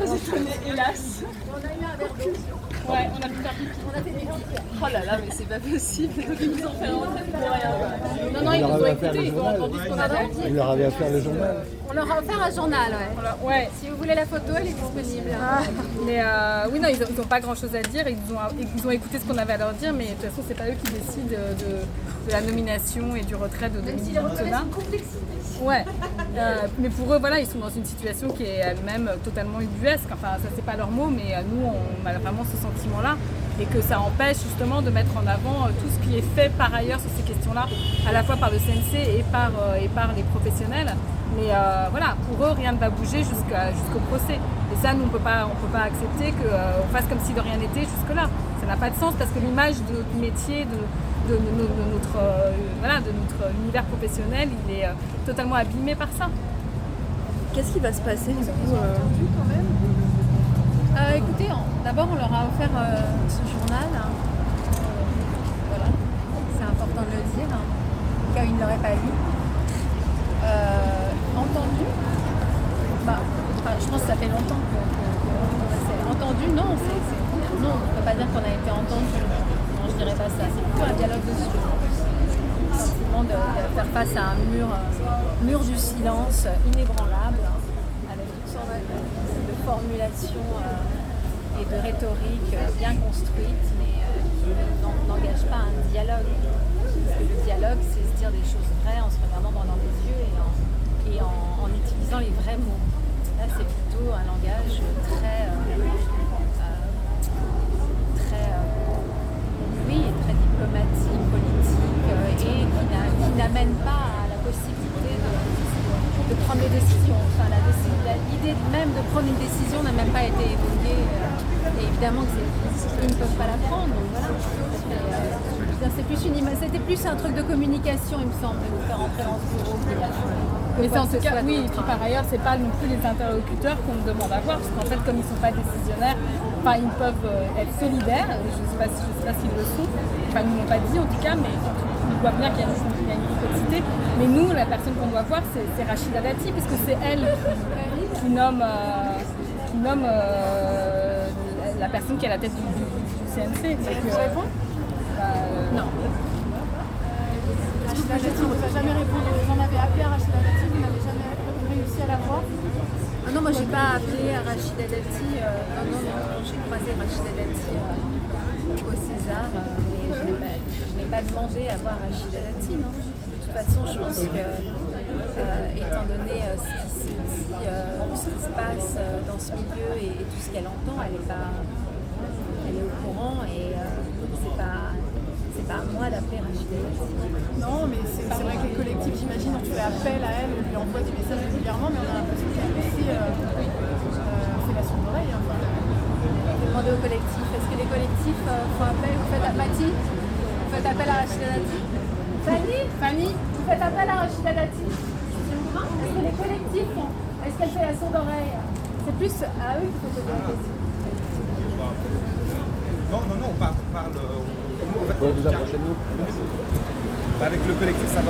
étonné, hélas. On a eu un verre d'eau. Ouais, on a pu faire pipi. On a fait des pipi. Oh là là, mais c'est pas possible. Donc ils nous ont fait rentrer pour rien. Non, non, Il ils leur nous ont avait offert écoutés, le ils ont journal. entendu ce qu'on avait à dire. Il leur avait offert le journal. On leur a offert un journal, ouais. Ouais. Si vous voulez la photo, elle est disponible. Mais oui, non, ils n'ont pas grand chose à dire. Ils ont écouté ce qu'on avait à leur dire, mais de toute façon, c'est pas eux qui décident de la nomination et du retrait de Dominique Antonin. Ouais. Mais pour eux, voilà, ils sont dans une situation qui est elle-même totalement ubuesque. Enfin, ça, c'est pas leur mot, mais nous, on a vraiment ce sentiment-là. Et que ça empêche justement de mettre en avant tout ce qui est fait par ailleurs sur ces questions-là, à la fois par le CNC et par les professionnels. Mais voilà, pour eux, rien ne va bouger jusqu'au procès. Et ça, nous, on peut pas accepter qu'on fasse comme si de rien n'était jusque-là. Ça n'a pas de sens parce que l'image de notre métier, de notre univers professionnel, il est totalement abîmé par ça. Qu'est-ce qui va se passer du coup Écoutez, d'abord on leur a offert ce journal. Voilà, c'est important de le dire, car ils ne l'auraient pas lu. Entendu, je pense que ça fait longtemps que c'est entendu. Non, non, on ne peut pas dire qu'on a été entendu. Non, je dirais pas ça. C'est plutôt un dialogue dessus. Le sentiment de faire face à un mur du silence inébranlable, avec toutes sortes de formulations et de rhétorique bien construite, mais qui n'engage pas un dialogue. Parce que le dialogue, c'est se dire des choses vraies en se regardant droit dans les yeux et en utilisant les vrais mots. Là, c'est plutôt un langage très très diplomatique, politique, et qui n'amène pas à la possibilité de prendre des décisions. Enfin, l'idée même de prendre une décision n'a même pas été évoquée. Et évidemment que ils ne peuvent pas la prendre. Donc voilà. C'était plus un truc de communication, il me semble, de nous faire entrer dans ce bureau. Mais c'est en tout cas, oui, et puis par ailleurs, c'est pas non plus les interlocuteurs qu'on me demande à voir, parce qu'en fait, comme ils ne sont pas décisionnaires, enfin, ils peuvent être solidaires, je ne sais pas s'ils le sont, enfin, ils ne l'ont pas dit en tout cas, mais ils voient bien qu'il y a une complexité. Mais nous, la personne qu'on doit voir, c'est Rachida Dati, puisque c'est elle qui nomme la personne qui est à la tête du CNC. Non. Rachida Dati, on ne peut jamais répondre. J'en avais appelé à Rachida Dati, vous n'avez jamais réussi à la voir. Ah non, moi j'ai pas appelé à Rachida Dati. Non, j'ai croisé Rachida Dati au César, mais je n'ai pas demandé à voir Rachida Dati, non. De toute façon, je pense que, étant donné ce qui se passe dans ce milieu et tout ce qu'elle entend, elle est au courant et c'est pas à moi d'appeler Rachida Dati. Non, mais c'est vrai que les collectifs, j'imagine, on fait appel à elle, on lui envoie des messages régulièrement, mais on a l'impression qu'elle aussi fait la sourde oreille. Enfin. Demandez au collectif. Est-ce que les collectifs font appel? Vous faites appel à Rachida Dati? Fanny, vous faites appel à Rachida Dati? Est-ce que les collectifs font? Est-ce qu'elle fait la sourde oreille? C'est plus à eux qu'il faut poser la question. Non, on parle. Vous approchez de nous. Avec le collectif 50-50 et